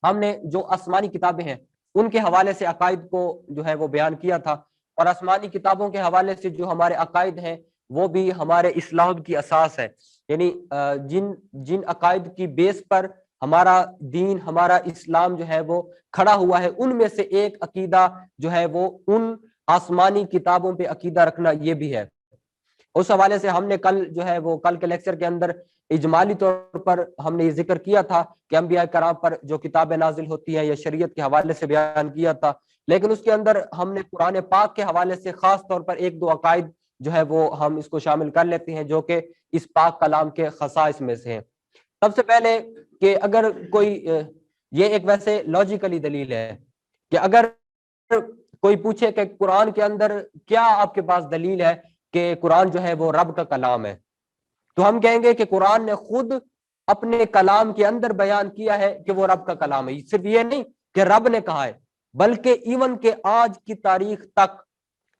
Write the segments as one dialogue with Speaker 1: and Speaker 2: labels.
Speaker 1: ہم نے جو آسمانی کتابیں ہیں ان کے حوالے سے عقائد کو جو ہے وہ بیان کیا تھا، اور آسمانی کتابوں کے حوالے سے جو ہمارے عقائد ہیں وہ بھی ہمارے اسلام کی اساس ہے، یعنی جن عقائد کی بیس پر ہمارا دین، ہمارا اسلام جو ہے وہ کھڑا ہوا ہے، ان میں سے ایک عقیدہ جو ہے وہ ان آسمانی کتابوں پہ عقیدہ رکھنا یہ بھی ہے۔ اس حوالے سے ہم نے کل کے لیکچر کے اندر اجمالی طور پر ہم نے یہ ذکر کیا تھا کہ انبیاء کرام پر جو کتابیں نازل ہوتی ہیں یا شریعت کے حوالے سے بیان کیا تھا، لیکن اس کے اندر ہم نے قرآن پاک کے حوالے سے خاص طور پر ایک دو عقائد جو ہے وہ ہم اس کو شامل کر لیتے ہیں جو کہ اس پاک کلام کے خصائص میں سے ہیں۔ سب سے پہلے کہ اگر کوئی یہ ایک ویسے لاجیکلی دلیل ہے کہ اگر کوئی پوچھے کہ قرآن کے اندر کیا آپ کے پاس دلیل ہے کہ قرآن جو ہے وہ رب کا کلام ہے، تو ہم کہیں گے کہ قرآن نے خود اپنے کلام کے اندر بیان کیا ہے کہ وہ رب کا کلام ہے۔ صرف یہ نہیں کہ رب نے کہا ہے، بلکہ ایون کہ آج کی تاریخ تک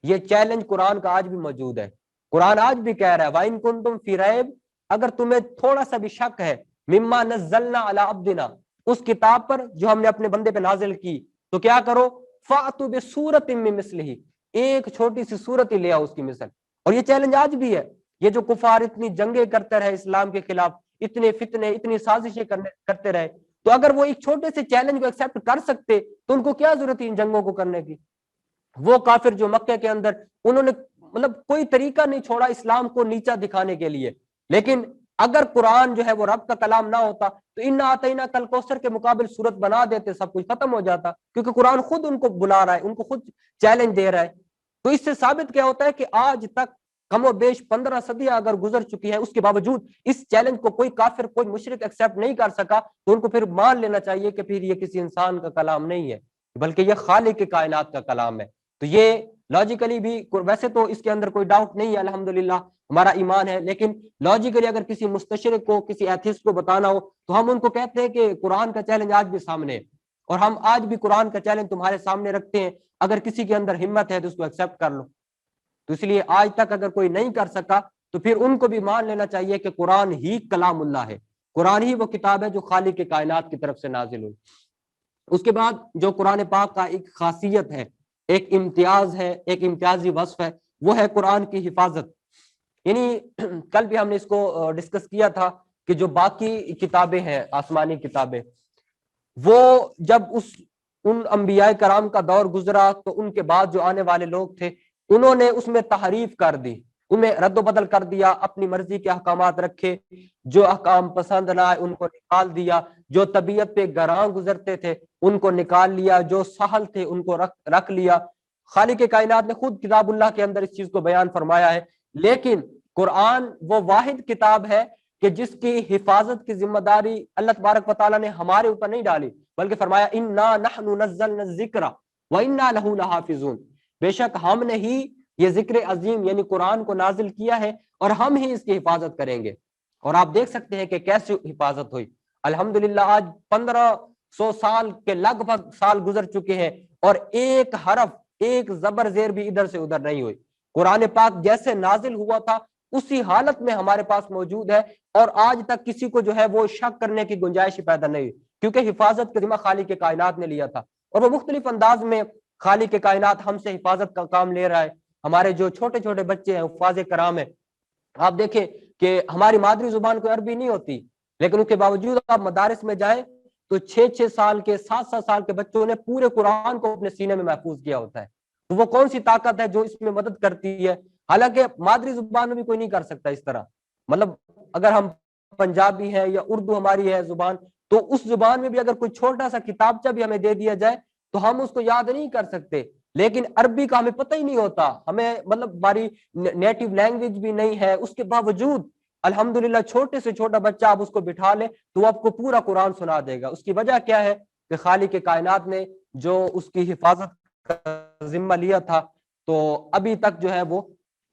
Speaker 1: یہ چیلنج قرآن کا آج بھی موجود ہے۔ قرآن آج بھی کہہ رہا ہے وَإِن كُنتُمْ فِي رَيْبٍ، اگر تمہیں تھوڑا سا بھی شک ہے مما نزلنا علی عبدنا، اس کتاب پر جو ہم نے اپنے بندے پہ نازل کی، تو کیا کرو فَأْتُوا بِسُورَةٍ مِّن مِّثْلِهِ، ایک چھوٹی سی سورت ہی لے آؤ اس کی مثل۔ اور یہ چیلنج آج بھی ہے۔ یہ جو کفار اتنی جنگیں کرتے رہے اسلام کے خلاف، اتنے فتنے، اتنی سازشیں کرتے رہے، تو اگر وہ ایک چھوٹے سے چیلنج کو ایکسیپٹ کر سکتے تو ان کو کیا ضرورت ہے ان جنگوں کو کرنے کی؟ وہ کافر جو مکہ کے اندر انہوں نے کوئی طریقہ نہیں چھوڑا اسلام کو نیچا دکھانے کے لیے، لیکن اگر قرآن جو ہے وہ رب کا کلام نہ ہوتا تو انا آتینا کل کوثر کے مقابل صورت بنا دیتے، سب کچھ ختم ہو جاتا، کیونکہ قرآن خود ان کو بلا رہا ہے، ان کو خود چیلنج دے رہا ہے۔ تو اس سے ثابت کیا ہوتا ہے کہ آج تک کم و بیش 15 صدیاں اگر گزر چکی ہیں، اس کے باوجود اس چیلنج کو کوئی کافر، کوئی مشرک ایکسیپٹ نہیں کر سکا، تو ان کو پھر مان لینا چاہیے کہ پھر یہ کسی انسان کا کلام نہیں ہے بلکہ یہ خالق کائنات کا کلام ہے۔ تو یہ لاجیکلی بھی، ویسے تو اس کے اندر کوئی ڈاؤٹ نہیں ہے، الحمدللہ ہمارا ایمان ہے، لیکن لاجیکلی اگر کسی مستشرق کو، کسی ایتھسٹ کو بتانا ہو تو ہم ان کو کہتے ہیں کہ قرآن کا چیلنج آج بھی سامنے ہے، اور ہم آج بھی قرآن کا چیلنج تمہارے سامنے رکھتے ہیں، اگر کسی کے اندر ہمت ہے تو اس کو ایکسیپٹ کر لو۔ تو اس لیے آج تک اگر کوئی نہیں کر سکا تو پھر ان کو بھی مان لینا چاہیے کہ قرآن ہی کلام اللہ ہے، قرآن ہی وہ کتاب ہے جو خالق کائنات کی طرف سے نازل ہوئی۔ اس کے بعد جو قرآن پاک کا ایک خاصیت ہے، ایک امتیاز ہے، ایک امتیازی وصف ہے، وہ ہے قرآن کی حفاظت۔ یعنی کل بھی ہم نے اس کو ڈسکس کیا تھا کہ جو باقی کتابیں ہیں، آسمانی کتابیں، وہ جب ان انبیاء کرام کا دور گزرا تو ان کے بعد جو آنے والے لوگ تھے انہوں نے اس میں تحریف کر دی، ان میں رد و بدل کر دیا، اپنی مرضی کے احکامات رکھے، جو احکام پسند نہ آئے ان کو نکال دیا، جو طبیعت پہ گراں گزرتے تھے ان کو نکال لیا، جو سہل تھے ان کو رکھ لیا۔ خالق کائنات نے خود کتاب اللہ کے اندر اس چیز کو بیان فرمایا ہے، لیکن قرآن وہ واحد کتاب ہے کہ جس کی حفاظت کی ذمہ داری اللہ تبارک و تعالیٰ نے ہمارے اوپر نہیں ڈالی، بلکہ فرمایا انا نحن نزلنا الذکر وانا لہ لحافظون، بے شک ہم نے ہی یہ ذکر عظیم یعنی قرآن کو نازل کیا ہے اور ہم ہی اس کی حفاظت کریں گے۔ اور آپ دیکھ سکتے ہیں کہ کیسے حفاظت ہوئی۔ الحمدللہ آج 1500 سال کے لگ بھگ سال گزر چکے ہیں اور ایک حرف، ایک زبر زیر بھی ادھر سے ادھر نہیں ہوئی۔ قرآن پاک جیسے نازل ہوا تھا اسی حالت میں ہمارے پاس موجود ہے، اور آج تک کسی کو جو ہے وہ شک کرنے کی گنجائش پیدا نہیں ہوئی، کیونکہ حفاظت کا ذمہ خالق کائنات نے لیا تھا، اور وہ مختلف انداز میں خالق کائنات ہم سے حفاظت کا کام لے رہا ہے۔ ہمارے جو چھوٹے چھوٹے بچے ہیں، حفاظ کرام ہیں، آپ دیکھیں کہ ہماری مادری زبان کوئی عربی نہیں ہوتی، لیکن اس کے باوجود آپ مدارس میں جائیں تو 6 سال کے 7 سال کے بچوں نے پورے قرآن کو اپنے سینے میں محفوظ کیا ہوتا ہے۔ تو وہ کون سی طاقت ہے جو اس میں مدد کرتی ہے؟ حالانکہ مادری زبان میں بھی کوئی نہیں کر سکتا اس طرح۔ مطلب اگر ہم پنجابی ہے یا اردو ہماری ہے زبان، تو اس زبان میں بھی اگر کوئی چھوٹا سا کتابچہ بھی ہمیں دے دیا جائے تو ہم اس کو یاد نہیں کر سکتے، لیکن عربی کا ہمیں پتہ ہی نہیں ہوتا، ہمیں مطلب ہماری نیٹو لینگویج بھی نہیں ہے، اس کے باوجود الحمدللہ چھوٹے سے چھوٹا بچہ آپ اس کو بٹھا لے تو وہ آپ کو پورا قرآن سنا دے گا۔ اس کی وجہ کیا ہے کہ خالق کائنات نے جو اس کی حفاظت کا ذمہ لیا تھا، تو ابھی تک جو ہے وہ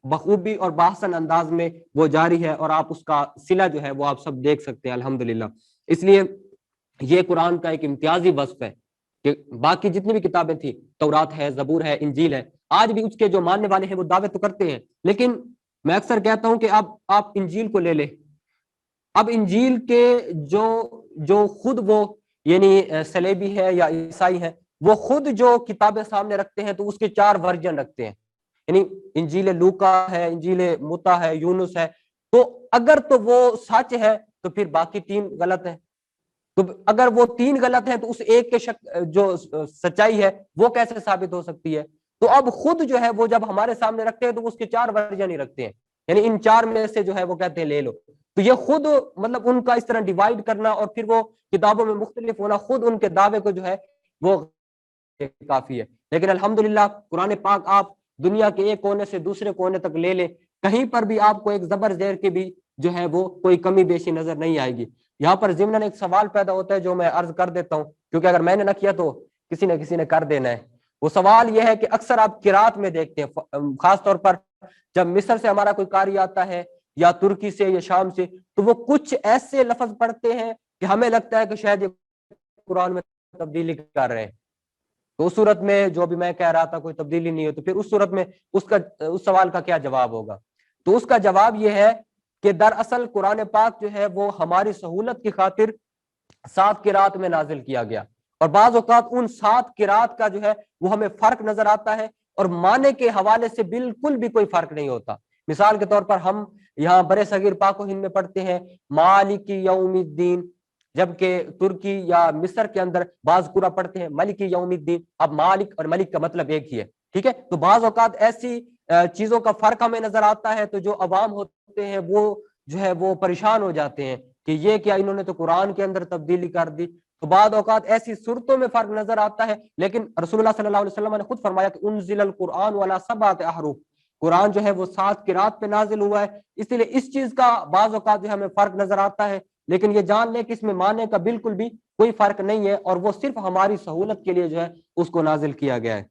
Speaker 1: بخوبی اور بحسن انداز میں وہ جاری ہے، اور آپ اس کا صلہ جو ہے وہ آپ سب دیکھ سکتے ہیں الحمدللہ۔ اس لیے یہ قرآن کا ایک امتیازی وصف ہے کہ باقی جتنی بھی کتابیں تھیں، تورات ہے، زبور ہے، انجیل ہے، آج بھی اس کے جو ماننے والے ہیں وہ دعوے تو کرتے ہیں، لیکن میں اکثر کہتا ہوں کہ اب آپ انجیل کو لے لیں، اب انجیل کے جو خود وہ یعنی سلیبی ہے یا عیسائی ہے، وہ خود جو کتابیں سامنے رکھتے ہیں تو اس کے 4 ورژن رکھتے ہیں، یعنی انجیل لوکا ہے، انجیل متا ہے، یونس ہے، تو اگر تو وہ سچ ہے تو پھر باقی 3 غلط ہیں، تو اگر وہ 3 غلط ہیں تو اس ایک کے جو سچائی ہے وہ کیسے ثابت ہو سکتی ہے؟ تو اب خود جو ہے وہ جب ہمارے سامنے رکھتے ہیں تو اس کے 4 ورژن ہی رکھتے ہیں، یعنی ان 4 میں سے جو ہے وہ کہتے ہیں لے لو، تو یہ خود مطلب ان کا اس طرح ڈیوائڈ کرنا اور پھر وہ کتابوں میں مختلف ہونا خود ان کے دعوے کو جو ہے وہ کافی ہے۔ لیکن الحمدللہ قرآن پاک آپ دنیا کے ایک کونے سے دوسرے کونے تک لے لیں، کہیں پر بھی آپ کو ایک زبر زیر کے بھی جو ہے وہ کوئی کمی بیشی نظر نہیں آئے گی۔ یہاں پر ضمن ایک سوال پیدا ہوتا ہے جو میں عرض کر دیتا ہوں، کیونکہ اگر میں نے نہ کیا تو کسی نے کر دینا ہے۔ وہ سوال یہ ہے کہ اکثر آپ قرات میں دیکھتے ہیں، خاص طور پر جب مصر سے ہمارا کوئی قاری آتا ہے یا ترکی سے یا شام سے، تو وہ کچھ ایسے لفظ پڑھتے ہیں کہ ہمیں لگتا ہے کہ شاید یہ قرآن میں تبدیلی کر رہے ہیں، تو اس صورت میں جو بھی میں کہہ رہا تھا کوئی تبدیلی نہیں ہو، تو پھر اس صورت میں اس سوال کا کیا جواب ہوگا؟ تو اس کا جواب یہ ہے کہ دراصل قرآن پاک جو ہے وہ ہماری سہولت کی خاطر 7 قرات میں نازل کیا گیا، اور بعض اوقات ان 7 قرات کا جو ہے وہ ہمیں فرق نظر آتا ہے اور معنی کے حوالے سے بالکل بھی کوئی فرق نہیں ہوتا۔ مثال کے طور پر ہم یہاں برے صغیر پاک و ہند میں پڑھتے ہیں مالک یوم الدین، جبکہ ترکی یا مصر کے اندر بعض قرآ پڑھتے ہیں ملک یوم الدین۔ اب مالک اور ملک کا مطلب ایک ہی ہے، ٹھیک ہے؟ تو بعض اوقات ایسی چیزوں کا فرق ہمیں نظر آتا ہے، تو جو عوام ہوتے ہیں وہ جو ہے وہ پریشان ہو جاتے ہیں کہ یہ کیا، انہوں نے تو قرآن کے اندر تبدیلی کر دی۔ تو بعض اوقات ایسی صورتوں میں فرق نظر آتا ہے، لیکن رسول اللہ صلی اللہ علیہ وسلم نے خود فرمایا کہ انزل القرآن علی 7 احرف، قرآن جو ہے وہ 7 قرات پہ نازل ہوا ہے، اس لیے اس چیز کا بعض اوقات جو ہمیں فرق نظر آتا ہے، لیکن یہ جان لیں کہ اس میں معنی کا بالکل بھی کوئی فرق نہیں ہے، اور وہ صرف ہماری سہولت کے لیے جو ہے اس کو نازل کیا گیا ہے۔